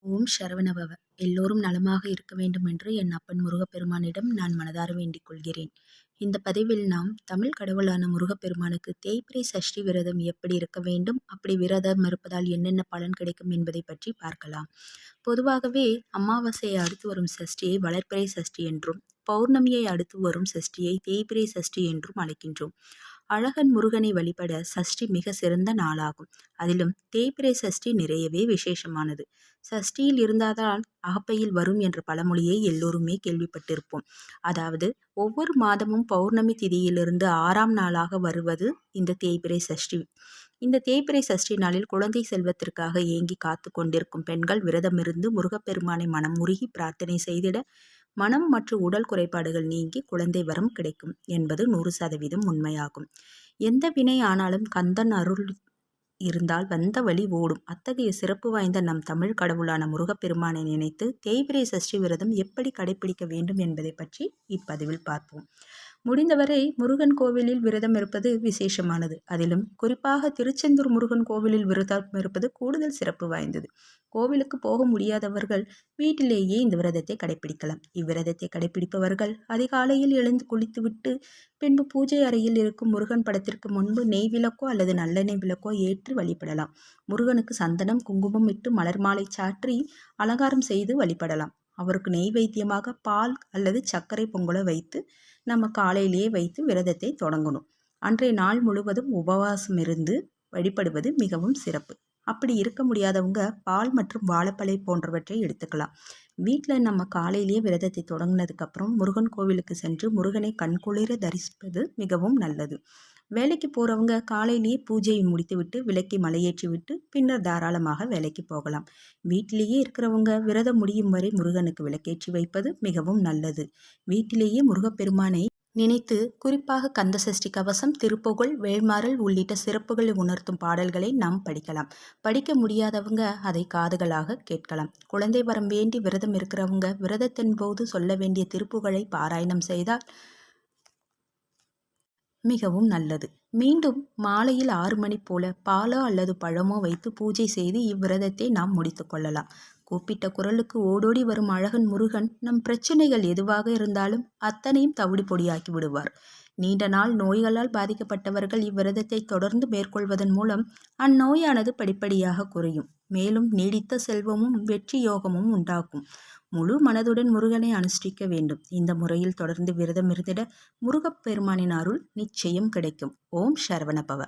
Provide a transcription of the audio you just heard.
ஓம் சரவணபவ. எல்லோரும் நலமாக இருக்க வேண்டும் என்று என் அப்பன் முருகப்பெருமானிடம் நான் மனதார வேண்டிக் கொள்கிறேன். இந்த பதிவில் நாம் தமிழ் கடவுளான முருகப்பெருமானுக்கு தேய்பிறை சஷ்டி விரதம் எப்படி இருக்க வேண்டும், அப்படி விரதம் இருப்பதால் என்னென்ன பலன் கிடைக்கும் என்பதை பற்றி பார்க்கலாம். பொதுவாகவே அமாவாசையை அடுத்து வரும் சஷ்டியை வளர்பிறை சஷ்டி என்றும், பௌர்ணமியை அடுத்து வரும் சஷ்டியை தேய்பிறை சஷ்டி என்றும் அழைக்கின்றோம். அழகன் முருகனை வழிபட சஷ்டி மிக சிறந்த நாளாகும். அதிலும் தேய்பிறை சஷ்டி நிறையவே விசேஷமானது. சஷ்டியில் இருந்தால்தான் அகப்பையில் வரும் என்ற பழமொழியை எல்லோருமே கேள்விப்பட்டிருப்போம். அதாவது ஒவ்வொரு மாதமும் பௌர்ணமி திதியிலிருந்து 6ஆம் நாளாக வருவது இந்த தேய்பிறை சஷ்டி. இந்த தேய்பிறை சஷ்டி நாளில் குழந்தை செல்வத்திற்காக ஏங்கி காத்து கொண்டிருக்கும் பெண்கள் விரதமிருந்து முருகப்பெருமானை மனம் உருகி பிரார்த்தனை செய்திட மனம் மற்றும் உடல் குறைபாடுகள் நீங்கி குழந்தை வரம் கிடைக்கும் என்பது 100% உண்மையாகும். எந்த வினை ஆனாலும் கந்தன் அருள் இருந்தால் வந்த வழி ஓடும். அத்தகைய சிறப்பு வாய்ந்த நம் தமிழ் கடவுளான முருகப்பெருமானை நினைத்து தேய்பிறை சஷ்டி விரதம் எப்படி கடைபிடிக்க வேண்டும் என்பதை பற்றி இப்பதிவில் பார்ப்போம். முடிந்தவரை முருகன் கோவிலில் விரதம் இருப்பது விசேஷமானது. அதிலும் குறிப்பாக திருச்செந்தூர் முருகன் கோவிலில் விரதம் இருப்பது கூடுதல் சிறப்பு வாய்ந்தது. கோவிலுக்கு போக முடியாதவர்கள் வீட்டிலேயே இந்த விரதத்தை கடைபிடிக்கலாம். இவ்விரதத்தை கடைபிடிப்பவர்கள் அதிகாலையில் எழுந்து குளித்துவிட்டு பின்பு பூஜை அறையில் இருக்கும் முருகன் படத்திற்கு முன்பு நெய் விளக்கோ அல்லது நல்லெண்ணெய் விளக்கோ ஏற்றி வழிபடலாம். முருகனுக்கு சந்தனம் குங்குமம் இட்டு மலர் மாலை சாற்றி அலங்காரம் செய்து வழிபடலாம். அவருக்கு நெய்வேத்தியமாக பால் அல்லது சர்க்கரை பொங்கலை வைத்து நம்ம காலையிலேயே வைத்து விரதத்தை தொடங்கணும். அன்றைய நாள் முழுவதும் உபவாசம் இருந்து வழிபடுவது மிகவும் சிறப்பு. அப்படி இருக்க முடியாதவங்க பால் மற்றும் வாழைப்பழை போன்றவற்றை எடுத்துக்கலாம். வீட்டில் நம்ம காலையிலேயே விரதத்தை தொடங்கினதுக்கப்புறம் முருகன் கோவிலுக்கு சென்று முருகனை கண்குளிர தரிசிப்பது மிகவும் நல்லது. வேலைக்கு போகிறவங்க காலையிலேயே பூஜையை முடித்துவிட்டு விளக்கை மலையேற்றி விட்டு பின்னர் தாராளமாக வேலைக்கு போகலாம். வீட்டிலேயே இருக்கிறவங்க விரதம் முடியும் வரை முருகனுக்கு விளக்கேற்றி வைப்பது மிகவும் நல்லது. வீட்டிலேயே முருகப்பெருமானை நினைத்து குறிப்பாக கந்தசஷ்டி கவசம், திருப்புகழ், வேள்மாறல் உள்ளிட்ட சிறப்புகளை உணர்த்தும் பாடல்களை நாம் படிக்கலாம். படிக்க முடியாதவங்க அதை காதுகளாக கேட்கலாம். குழந்தை வரம் வேண்டி விரதம் இருக்கிறவங்க விரதத்தின் போது சொல்ல வேண்டிய திருப்புகழை பாராயணம் செய்தால் மிகவும் நல்லது. மீண்டும் மாலையில் 6 மணி போல பாலோ அல்லது பழமோ வைத்து பூஜை செய்து இவ்விரதத்தை நாம் முடித்து கொள்ளலாம். கூப்பிட்ட குரலுக்கு ஓடோடி வரும் அழகன் முருகன் நம் பிரச்சனைகள் எதுவாக இருந்தாலும் அத்தனையும் தவிடு பொடியாக்கி விடுவார். நீண்ட நாள் நோய்களால் பாதிக்கப்பட்டவர்கள் இவ்விரதத்தை தொடர்ந்து மேற்கொள்வதன் மூலம் அந்நோயானது படிப்படியாக குறையும். மேலும் நீடித்த செல்வமும் வெற்றி யோகமும் உண்டாகும். முழு மனதுடன் முருகனை அனுஷ்டிக்க வேண்டும். இந்த முறையில் தொடர்ந்து விரதம் இருந்திட முருகப்பெருமானின் அருள் நிச்சயம் கிடைக்கும். ஓம் சரவணபவ.